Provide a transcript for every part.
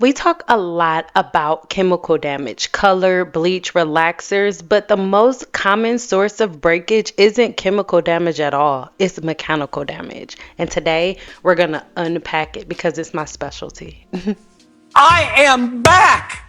We talk a lot about chemical damage, color, bleach, relaxers, but the most common source of breakage isn't chemical damage at all. It's mechanical damage. And today we're going to unpack it because it's my specialty. I am back!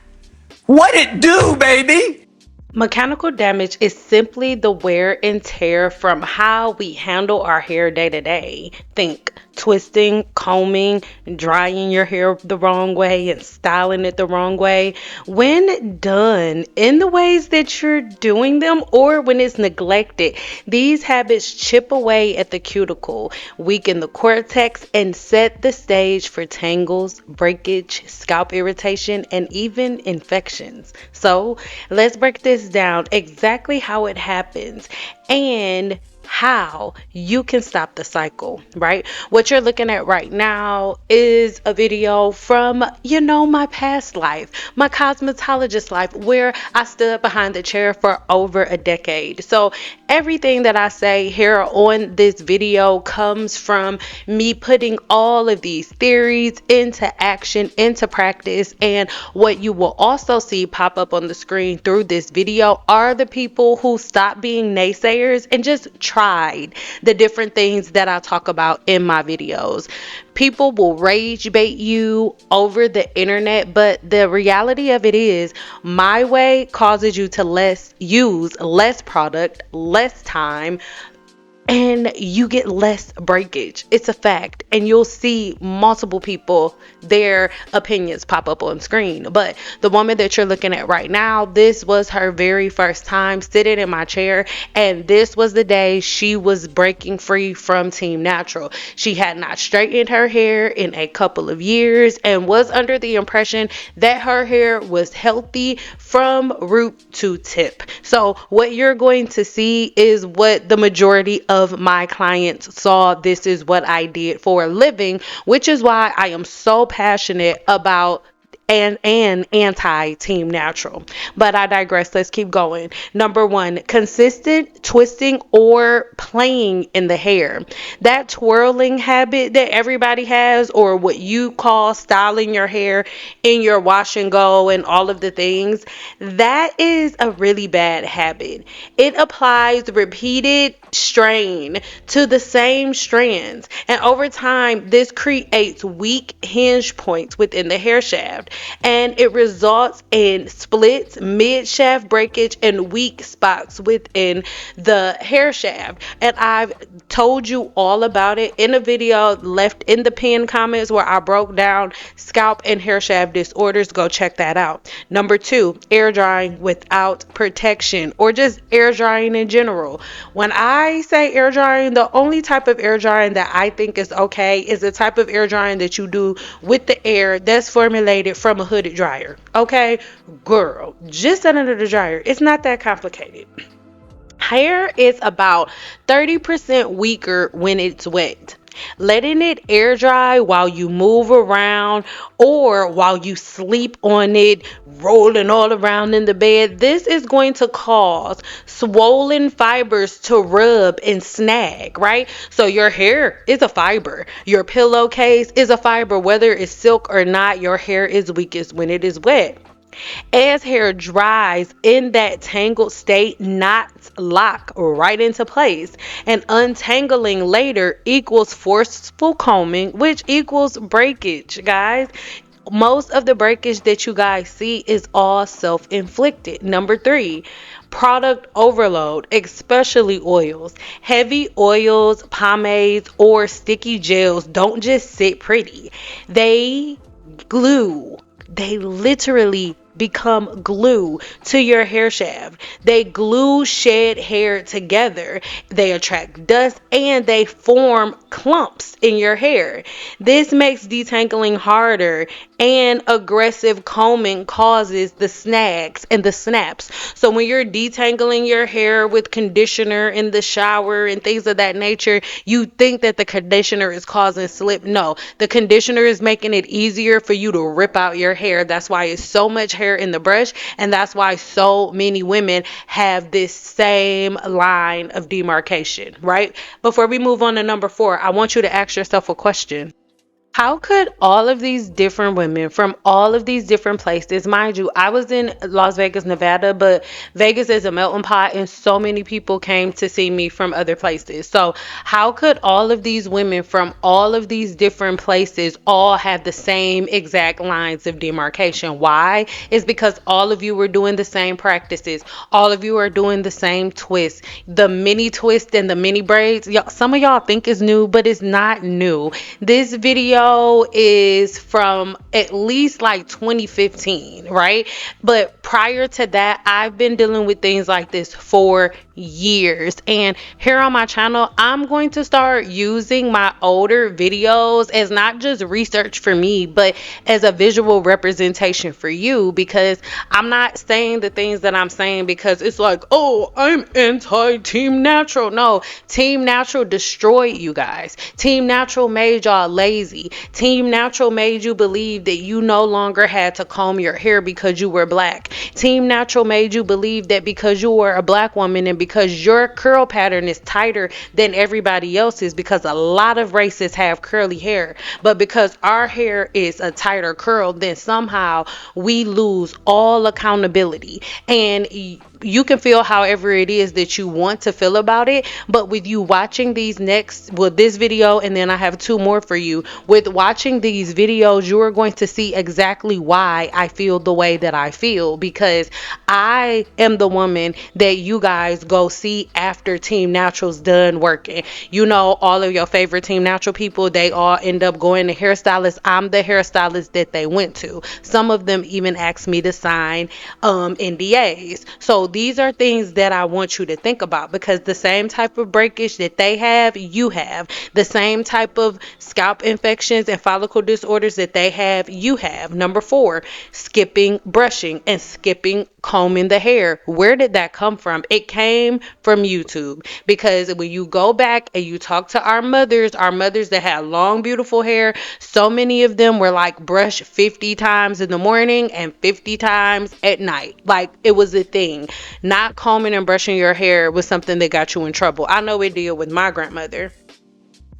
What it do, baby? Mechanical damage is simply the wear and tear from how we handle our hair day to day. Think twisting, combing, drying your hair the wrong way, and styling it the wrong way. When done in the ways that you're doing them or when it's neglected, these habits chip away at the cuticle, weaken the cortex, and set the stage for tangles, breakage, scalp irritation, and even infections. So, let's break this down exactly how it happens and how you can stop the cycle, right? What you're looking at right now is a video from, my past life, my cosmetologist life, where I stood behind the chair for over a decade. So everything that I say here on this video comes from me putting all of these theories into action, into practice. And what you will also see pop up on the screen through this video are the people who stopped being naysayers and just tried the different things that I talk about in my videos. People will rage bait you over the internet, but the reality of it is my way causes you to use less product, less time, and you get less breakage. It's a fact. And you'll see multiple people, their opinions pop up on screen. But the woman that you're looking at right now, this was her very first time sitting in my chair. And this was the day she was breaking free from Team Natural. She had not straightened her hair in a couple of years and was under the impression that her hair was healthy from root to tip. So what you're going to see is what the majority of my clients saw. This is what I did for a living, which is why I am so passionate about and anti Team Natural. But I digress. Let's keep going. Number one, consistent twisting or playing in the hair. That twirling habit that everybody has, or what you call styling your hair in your wash and go and all of the things, that is a really bad habit. It applies repeated strain to the same strands, and over time, this creates weak hinge points within the hair shaft, and it results in splits, mid shaft breakage, and weak spots within the hair shaft. And I've told you all about it in a video left in the pinned comments where I broke down scalp and hair shaft disorders. Go check that out. Number two, air drying without protection, or just air drying in general. When I say air drying, the only type of air drying that I think is okay is the type of air drying that you do with the air that's formulated from a hooded dryer. Okay, girl, just set under the dryer. It's not that complicated. Hair is about 30% weaker when it's wet. Letting it air dry while you move around or while you sleep on it, rolling all around in the bed, this is going to cause swollen fibers to rub and snag, right? So your hair is a fiber. Your pillowcase is a fiber. Whether it's silk or not, your hair is weakest when it is wet. As hair dries in that tangled state, knots lock right into place, and untangling later equals forceful combing, which equals breakage, guys. Most of the breakage that you guys see is all self-inflicted. Number three, product overload, especially oils. Heavy oils, pomades, or sticky gels don't just sit pretty. They glue. They literally become glue to your hair shaft. They glue shed hair together. They attract dust and they form clumps in your hair. This makes detangling harder, and aggressive combing causes the snags and the snaps. So when you're detangling your hair with conditioner in the shower and things of that nature, you think that the conditioner is causing slip. No, the conditioner is making it easier for you to rip out your hair. That's why it's so much hair in the brush, and that's why so many women have this same line of demarcation, right? Before we move on to number four, I want you to ask yourself a question. How could all of these different women from all of these different places, mind you, I was in Las Vegas, Nevada, but Vegas is a melting pot and so many people came to see me from other places. So, how could all of these women from all of these different places all have the same exact lines of demarcation? Why? Is because all of you were doing the same practices. All of you are doing the same twists. The mini twist and the mini braids. Y'all, some of y'all think it's new, but it's not new. This video is from at least like 2015, right? But prior to that, I've been dealing with things like this for years. And here on my channel, I'm going to start using my older videos as not just research for me, but as a visual representation for you, because I'm not saying the things that I'm saying because it's like, oh, I'm anti Team Natural. No, Team Natural destroyed you guys. Team Natural made y'all lazy. Team Natural made you believe that you no longer had to comb your hair because you were black. Team Natural made you believe that because you were a black woman and because your curl pattern is tighter than everybody else's, because a lot of races have curly hair, but because our hair is a tighter curl, then somehow we lose all accountability. And you can feel however it is that you want to feel about it, but with you watching these next, well, this video, and then I have two more for you. With watching these videos, you are going to see exactly why I feel the way that I feel, because I am the woman that you guys go see after Team Natural's done working. You know, all of your favorite Team Natural people, they all end up going to hairstylists. I'm the hairstylist that they went to. Some of them even asked me to sign NDAs. So these are things that I want you to think about, because the same type of breakage that they have, you have. The same type of scalp infections and follicle disorders that they have, you have. Number four, skipping brushing and skipping combing the hair. Where did that come from? It came from YouTube, because when you go back and you talk to our mothers that had long, beautiful hair, so many of them were like brush 50 times in the morning and 50 times at night. Like, it was a thing. Not combing and brushing your hair was something that got you in trouble. I know it did with my grandmother.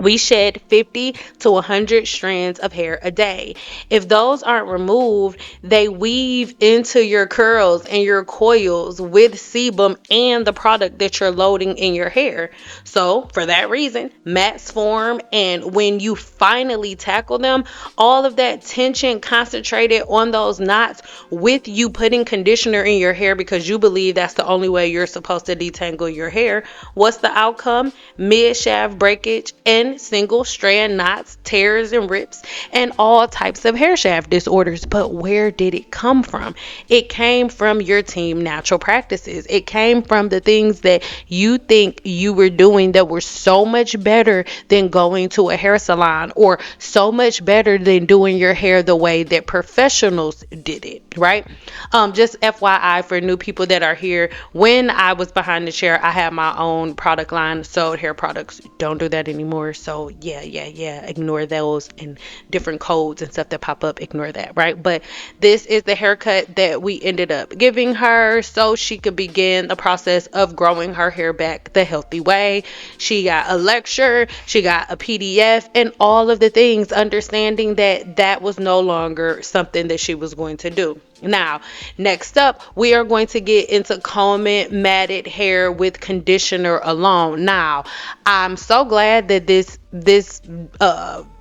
We shed 50 to 100 strands of hair a day. If those aren't removed, they weave into your curls and your coils with sebum and the product that you're loading in your hair. So, for that reason, mats form, and when you finally tackle them, all of that tension concentrated on those knots with you putting conditioner in your hair because you believe that's the only way you're supposed to detangle your hair. What's the outcome? Mid shaft breakage and single strand knots, tears and rips, and all types of hair shaft disorders. But where did it come from? It came from your Team Natural practices. It came from the things that you think you were doing that were so much better than going to a hair salon, or so much better than doing your hair the way that professionals did it, right? Just FYI for new people that are here, when I was behind the chair, I had my own product line, sold hair products. Don't do that anymore. So yeah, ignore those and different codes and stuff that pop up. Ignore that, right? But this is the haircut that we ended up giving her so she could begin the process of growing her hair back the healthy way. She got a lecture, she got a PDF, and all of the things, understanding that that was no longer something that she was going to do. Now, next up, we are going to get into combing matted hair with conditioner alone. Now, I'm so glad that this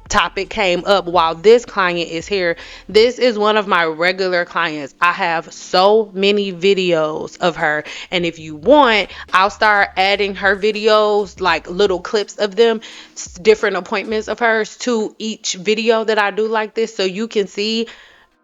topic came up while this client is here. This is one of my regular clients. I have so many videos of her, and if you want, I'll start adding her videos, like little clips of them, different appointments of hers to each video that I do like this, so you can see.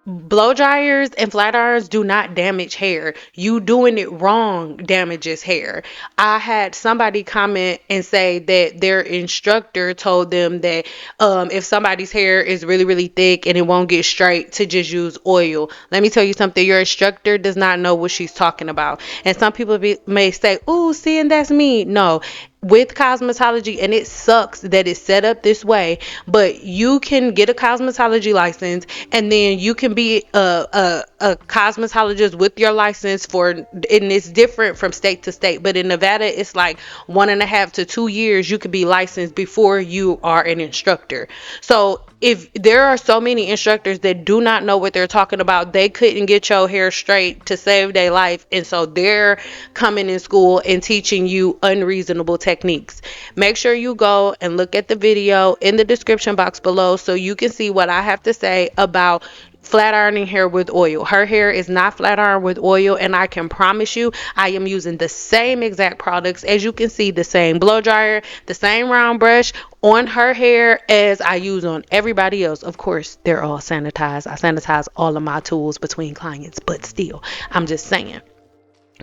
Blow dryers and flat irons do not damage hair. You doing it wrong damages hair. I had somebody comment and say that their instructor told them that if somebody's hair is really, really thick and it won't get straight, to just use oil. Let me tell you something. Your instructor does not know what she's talking about. And some people may say, "Ooh, see, and that's me." No. with cosmetology, and it sucks that it's set up this way, but you can get a cosmetology license, and then you can be a cosmetologist with your license for, and it's different from state to state, but in Nevada it's like 1.5 to 2 years you could be licensed before you are an instructor. So if there are so many instructors that do not know what they're talking about, they couldn't get your hair straight to save their life, and so they're coming in school and teaching you unreasonable techniques. Make sure you go and look at the video in the description box below so you can see what I have to say about flat ironing hair with oil. Her hair is not flat ironed with oil, and I can promise you I am using the same exact products. As you can see, the same blow dryer, the same round brush on her hair as I use on everybody else. Of course, they're all sanitized. I sanitize all of my tools between clients, but still, I'm just saying.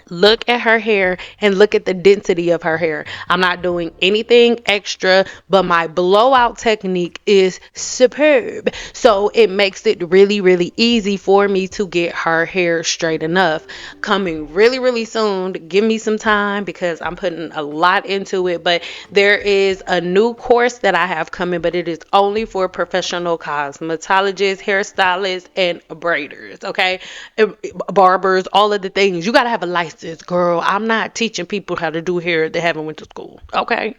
Look at her hair and look at the density of her hair. I'm not doing anything extra, but my blowout technique is superb. So it makes it really, really easy for me to get her hair straight enough. Coming really, really soon. Give me some time because I'm putting a lot into it. But there is a new course that I have coming, but it is only for professional cosmetologists, hairstylists, and braiders. Okay, barbers, all of the things. You got to have a license, girl. I'm not teaching people how to do hair that haven't went to school. Okay.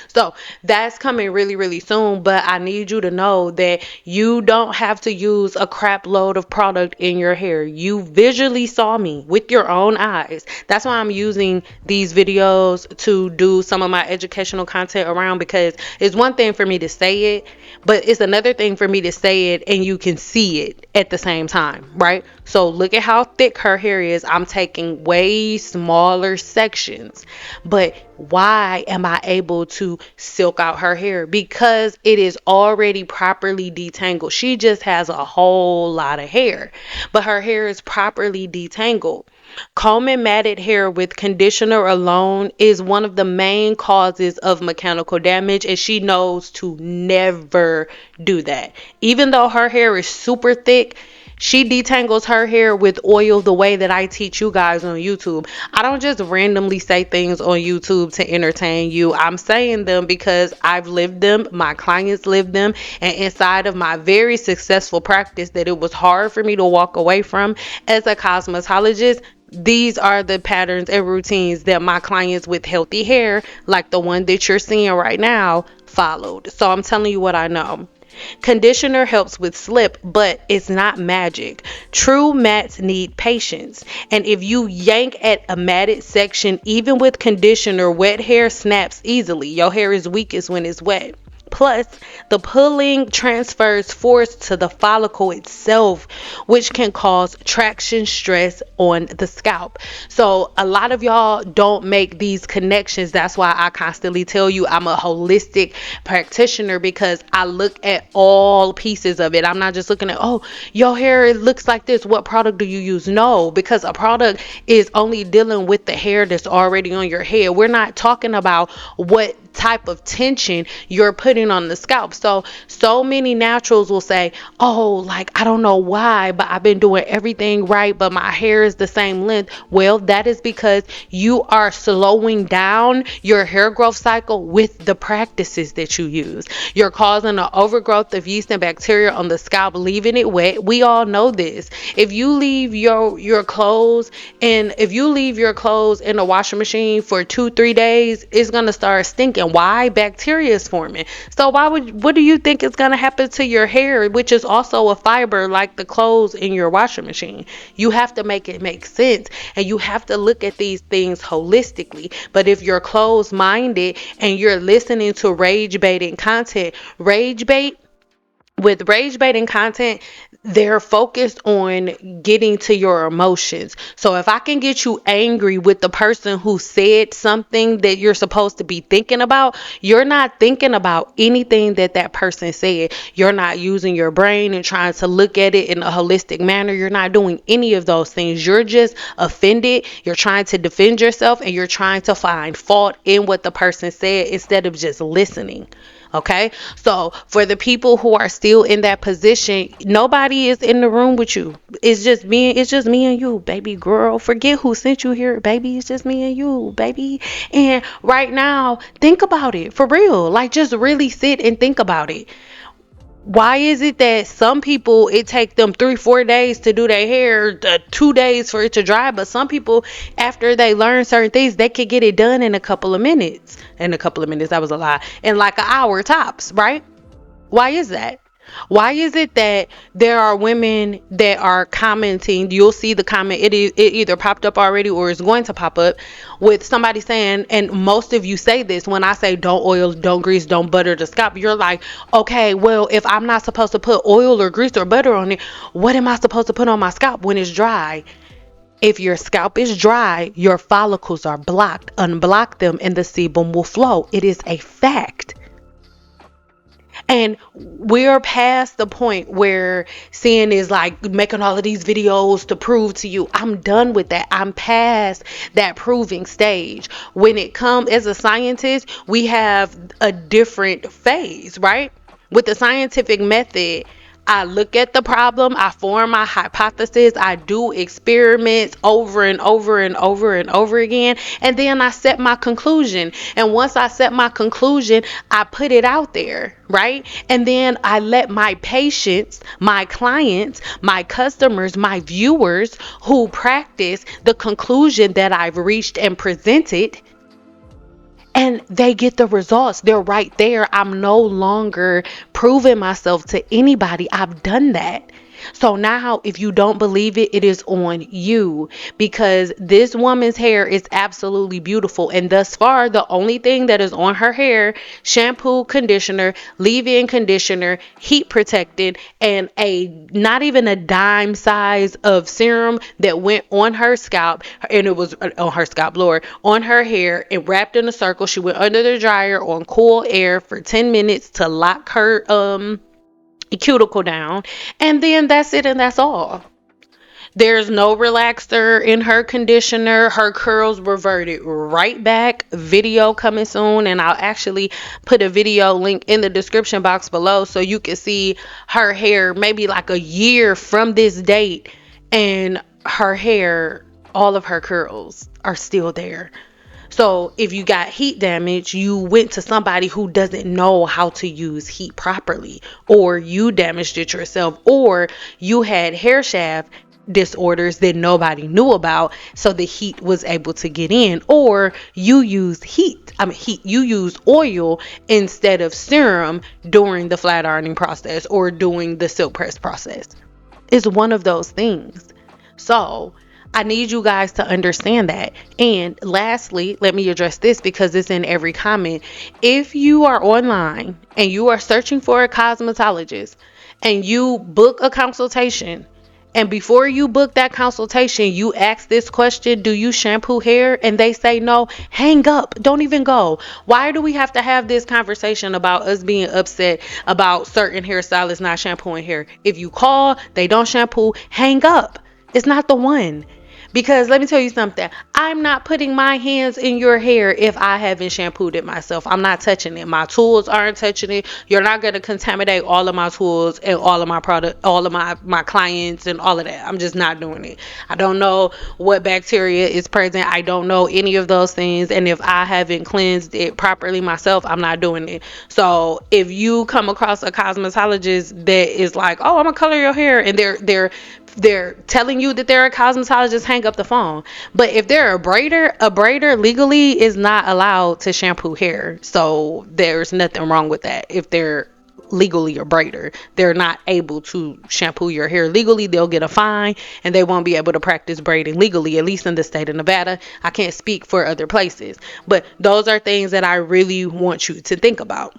So that's coming really, really soon. But I need you to know that you don't have to use a crap load of product in your hair. You visually saw me with your own eyes. That's why I'm using these videos to do some of my educational content around, because it's one thing for me to say it, but it's another thing for me to say it and you can see it at the same time, right? So look at how thick her hair is. I'm taking way smaller sections. But why am I able to silk out her hair? Because it is already properly detangled. She just has a whole lot of hair, but her hair is properly detangled. Combing matted hair with conditioner alone is one of the main causes of mechanical damage, and she knows to never do that. Even though her hair is super thick, she detangles her hair with oil the way that I teach you guys on YouTube. I don't just randomly say things on YouTube to entertain you. I'm saying them because I've lived them, my clients lived them, and inside of my very successful practice that it was hard for me to walk away from as a cosmetologist, these are the patterns and routines that my clients with healthy hair, like the one that you're seeing right now, followed. So I'm telling you what I know. Conditioner helps with slip, but it's not magic. True mats need patience. And if you yank at a matted section, even with conditioner, wet hair snaps easily. Your hair is weakest when it's wet. Plus, the pulling transfers force to the follicle itself, which can cause traction stress on the scalp. So, a lot of y'all don't make these connections. That's why I constantly tell you I'm a holistic practitioner, because I look at all pieces of it. I'm not just looking at, oh, your hair looks like this. What product do you use? No, because a product is only dealing with the hair that's already on your head. We're not talking about what type of tension you're putting on the scalp. So many naturals will say, oh, like, I don't know why, but I've been doing everything right, but my hair is the same length. Well, that is because you are slowing down your hair growth cycle with the practices that you use. You're causing an overgrowth of yeast and bacteria on the scalp, leaving it wet. We all know this. If you leave your clothes, and if you leave your clothes in a washing machine for 2-3 days, it's gonna start stinking. Why? Bacteria is forming. So what do you think is going to happen to your hair, which is also a fiber like the clothes in your washing machine? You have to make it make sense, and you have to look at these things holistically. But if you're closed minded and you're listening to rage baiting content, with rage baiting content, they're focused on getting to your emotions. So if I can get you angry with the person who said something that you're supposed to be thinking about, you're not thinking about anything that that person said. You're not using your brain and trying to look at it in a holistic manner. You're not doing any of those things. You're just offended. You're trying to defend yourself, and you're trying to find fault in what the person said instead of just listening. Okay, so for the people who are still in that position, nobody is in the room with you. It's just me and you, baby girl. Forget who sent you here, baby. It's just me and you, baby. And right now, think about it for real. Like, just really sit and think about it. Why is it that some people it take them 3 4 days to do their hair, 2 days for it to dry, but some people after they learn certain things they could get it done in a couple of minutes. In a couple of minutes, that was a lie. In like an hour tops, right? Why is that? Why is it that there are women that are commenting? You'll see the comment. It either popped up already or is going to pop up with somebody saying, and most of you say this when I say don't oil, don't grease, don't butter the scalp. You're like, okay, well, if I'm not supposed to put oil or grease or butter on it, what am I supposed to put on my scalp when it's dry? If your scalp is dry, your follicles are blocked. Unblock them and the sebum will flow. It is a fact. And we're past the point where sin is like making all of these videos to prove to you. I'm done with that. I'm past that proving stage. When it comes as a scientist, we have a different phase, right? With the scientific method, I look at the problem, I form my hypothesis, I do experiments over and over and over and over again, and then I set my conclusion. And once I set my conclusion, I put it out there, right? And then I let my patients, my clients, my customers, my viewers who practice the conclusion that I've reached and presented, and they get the results. They're right there. I'm no longer proving myself to anybody. I've done that. So now, if you don't believe it, it is on you, because this woman's hair is absolutely beautiful. And thus far, the only thing that is on her hair: shampoo, conditioner, leave-in conditioner, heat protected, and a not even a dime size of serum that went on her scalp. And it was on her scalp, Lord, on her hair, and wrapped in a circle. She went under the dryer on cool air for 10 minutes to lock her cuticle down, and then that's it, and that's all. There's no relaxer in her conditioner. Her curls reverted right back. Video coming soon, and I'll actually put a video link in the description box below so you can see her hair maybe like a year from this date, and her hair, all of her curls are still there. So if you got heat damage, you went to somebody who doesn't know how to use heat properly, or you damaged it yourself, or you had hair shaft disorders that nobody knew about, so the heat was able to get in, or you used you used oil instead of serum during the flat ironing process or doing the silk press process. It's one of those things. So I need you guys to understand that. And lastly, let me address this because it's in every comment. If you are online and you are searching for a cosmetologist and you book a consultation, and before you book that consultation, you ask this question: do you shampoo hair? And they say no, hang up. Don't even go. Why do we have to have this conversation about us being upset about certain hairstylists not shampooing hair? If you call, they don't shampoo, hang up. It's not the one. Because let me tell you something. I'm not putting my hands in your hair if I haven't shampooed it myself. I'm not touching it. My tools aren't touching it. You're not going to contaminate all of my tools and all of my product, all of my clients and all of that. I'm just not doing it. I don't know what bacteria is present. I don't know any of those things. And if I haven't cleansed it properly myself, I'm not doing it. So if you come across a cosmetologist that is like, oh, I'm going to color your hair, and they're telling you that they're a cosmetologist, hang up the phone. But if they're a braider legally is not allowed to shampoo hair. So there's nothing wrong with that. If they're legally a braider, they're not able to shampoo your hair legally. They'll get a fine and they won't be able to practice braiding legally, at least in the state of Nevada. I can't speak for other places, but those are things that I really want you to think about.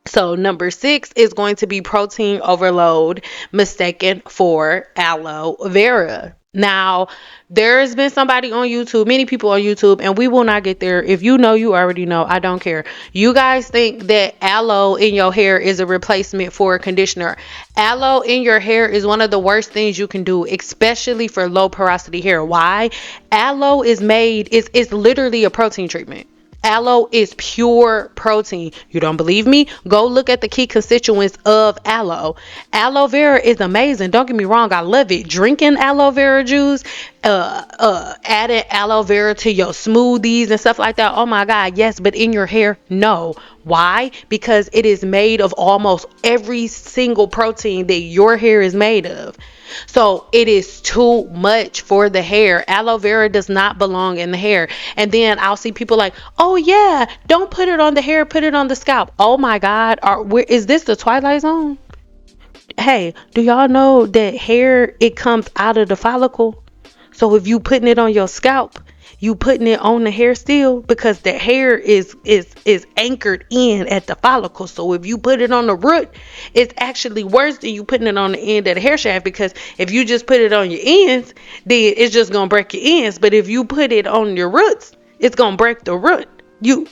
So number 6 is going to be protein overload mistaken for aloe vera. Now, there has been somebody on YouTube, many people on YouTube, and we will not get there. If you know, you already know. I don't care. You guys think that aloe in your hair is a replacement for a conditioner. Aloe in your hair is one of the worst things you can do, especially for low porosity hair. Why? Aloe is made, it's literally a protein treatment. Aloe is pure protein. You don't believe me? Go look at the key constituents of aloe. Aloe vera is amazing. Don't get me wrong, I love it. Drinking aloe vera juice, adding aloe vera to your smoothies and stuff like that. Oh my God, yes, but in your hair, no. Why? Because it is made of almost every single protein that your hair is made of. So it is too much for the hair. Aloe vera does not belong in the hair. And then I'll see people like, oh yeah, don't put it on the hair, put it on the scalp. Oh my God, is this the Twilight Zone? Hey, do y'all know that hair, it comes out of the follicle? So if you putting it on your scalp, you putting it on the hair still, because the hair is anchored in at the follicle. So if you put it on the root, it's actually worse than you putting it on the end of the hair shaft, because if you just put it on your ends, then it's just gonna break your ends. But if you put it on your roots, it's gonna break the root. You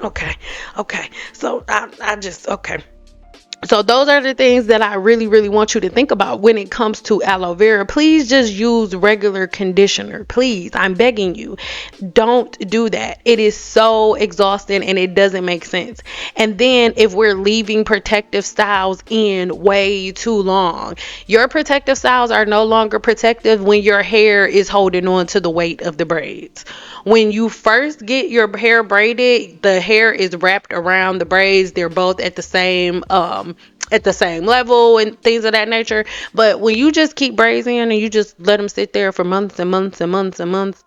okay, okay. So I just okay. So those are the things that I really, really want you to think about when it comes to aloe vera. Please just use regular conditioner. Please, I'm begging you. Don't do that. It is so exhausting and it doesn't make sense. And then if we're leaving protective styles in way too long, your protective styles are no longer protective when your hair is holding on to the weight of the braids. When you first get your hair braided, the hair is wrapped around the braids. They're both at the same level and things of that nature. But when you just keep braids in and you just let them sit there for months and months and months and months,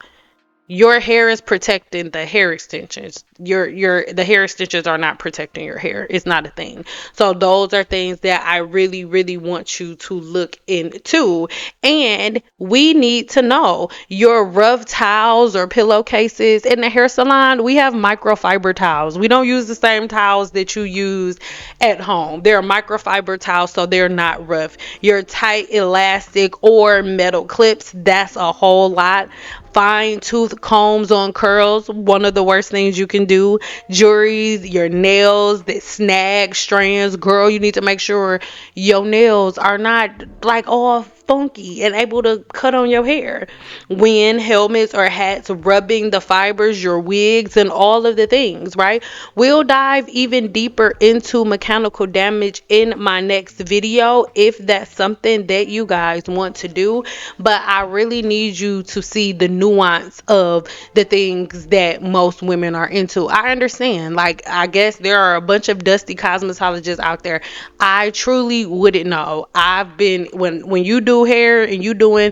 your hair is protecting the hair extensions. The hair extensions are not protecting your hair. It's not a thing. So those are things that I really, really want you to look into. And we need to know your rough towels or pillowcases in the hair salon. We have microfiber towels. We don't use the same towels that you use at home. They're microfiber towels, so they're not rough. Your tight elastic or metal clips, that's a whole lot. Fine tooth combs on curls, one of the worst things you can do. Jewelry, your nails that snag strands. Girl, you need to make sure your nails are not like all funky and able to cut on your hair. Wind, helmets or hats, rubbing the fibers, your wigs, and all of the things, right? We'll dive even deeper into mechanical damage in my next video if that's something that you guys want to do. But I really need you to see the nuance of the things that most women are into. I understand. Like, I guess there are a bunch of dusty cosmetologists out there. I truly wouldn't know. I've been, when you do hair and you doing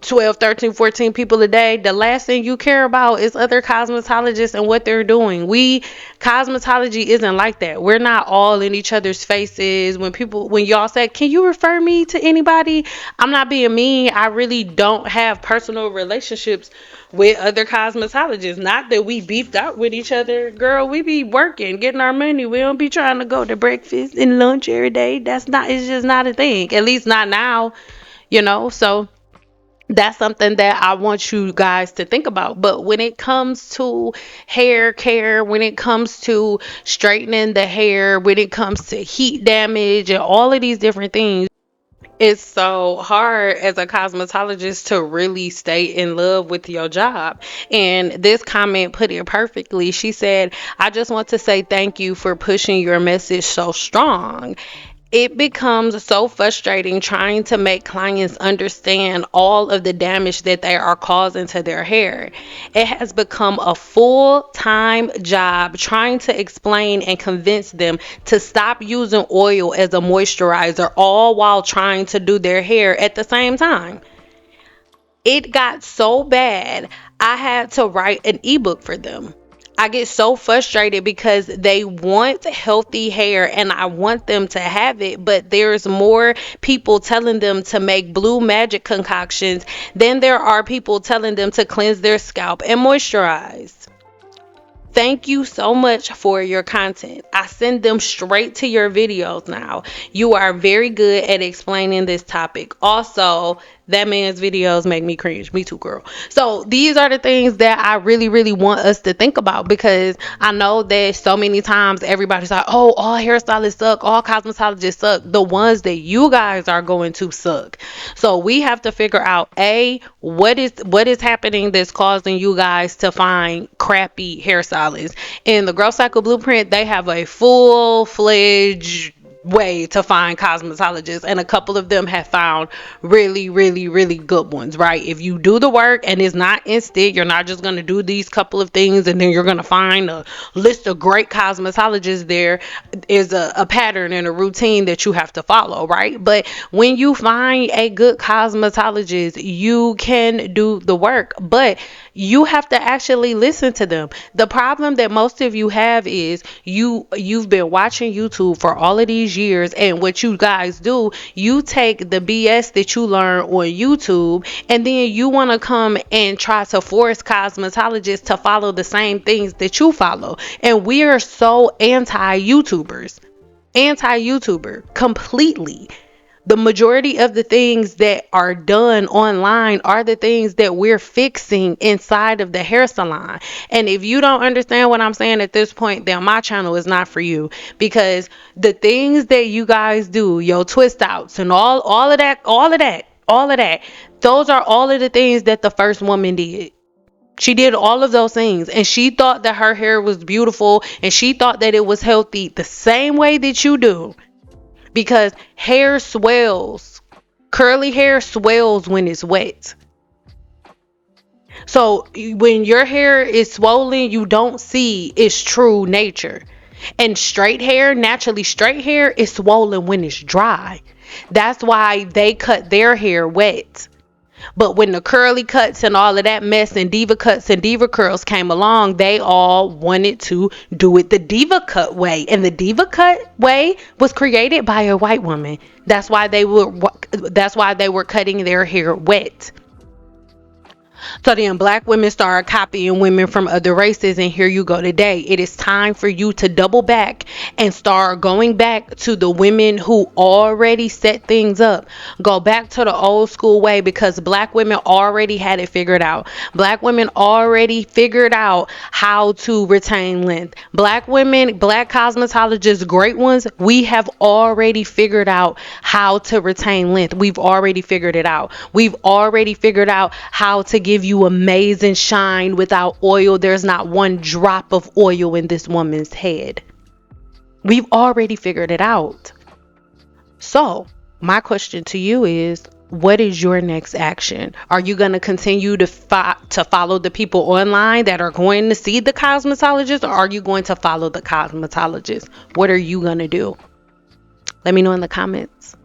12, 13, 14 people a day, the last thing you care about is other cosmetologists and what they're doing. Cosmetology isn't like that. We're not all in each other's faces. When y'all say, can you refer me to anybody? I'm not being mean. I really don't have personal relationships with other cosmetologists. Not that we beefed out with each other. Girl, we be working, getting our money. We don't be trying to go to breakfast and lunch every day. It's just not a thing. At least not now, so that's something that I want you guys to think about. But when it comes to hair care, when it comes to straightening the hair, when it comes to heat damage and all of these different things, it's so hard as a cosmetologist to really stay in love with your job. And this comment put it perfectly. She said, I just want to say thank you for pushing your message so strong. It becomes so frustrating trying to make clients understand all of the damage that they are causing to their hair. It has become a full-time job trying to explain and convince them to stop using oil as a moisturizer, all while trying to do their hair at the same time. It got so bad, I had to write an ebook for them. I get so frustrated because they want healthy hair and I want them to have it, but there's more people telling them to make blue magic concoctions than there are people telling them to cleanse their scalp and moisturize. Thank you so much for your content. I send them straight to your videos now. You are very good at explaining this topic. Also, That man's videos make me cringe. Me too, girl. So these are the things that I really, really want us to think about, because I know that so many times everybody's like, oh, all hairstylists suck, all cosmetologists suck. The ones that you guys are going to suck. So we have to figure out, A, what is happening that's causing you guys to find crappy hairstylists. In the Growth Cycle Blueprint, they have a full-fledged way to find cosmetologists, and a couple of them have found really, really, really good ones, right? If you do the work and it's not instant, you're not just going to do these couple of things and then you're going to find a list of great cosmetologists. There is a pattern and a routine that you have to follow, right? But when you find a good cosmetologist, you can do the work, but you have to actually listen to them. The problem that most of you have is you've been watching YouTube for all of these years, and what you guys do, you take the BS that you learn on YouTube, and then you want to come and try to force cosmetologists to follow the same things that you follow. And we are so anti-YouTuber completely. The majority of the things that are done online are the things that we're fixing inside of the hair salon. And if you don't understand what I'm saying at this point, then my channel is not for you, because the things that you guys do, your twist outs and all of that, those are all of the things that the first woman did. She did all of those things, and she thought that her hair was beautiful, and she thought that it was healthy the same way that you do, because hair swells. Curly hair swells when it's wet. So when your hair is swollen, you don't see its true nature. And naturally straight hair is swollen when it's dry. That's why they cut their hair wet. But when the curly cuts and all of that mess and diva cuts and diva curls came along, they all wanted to do it the diva cut way. And the diva cut way was created by a white woman. That's why they were cutting their hair wet. So then black women started copying women from other races, and here you go today. It is time for you to double back and start going back to the women who already set things up. Go back to the old school way, because black women already had it figured out. Black women already figured out how to retain length. Black women, black cosmetologists, great ones, we have already figured out how to retain length. We've already figured it out. We've already figured out how to give you amazing shine without oil. There's not one drop of oil in this woman's head. We've already figured it out. So, my question to you is, what is your next action? Are you going to continue to follow the people online that are going to see the cosmetologist, or are you going to follow the cosmetologist? What are you going to do? Let me know in the comments.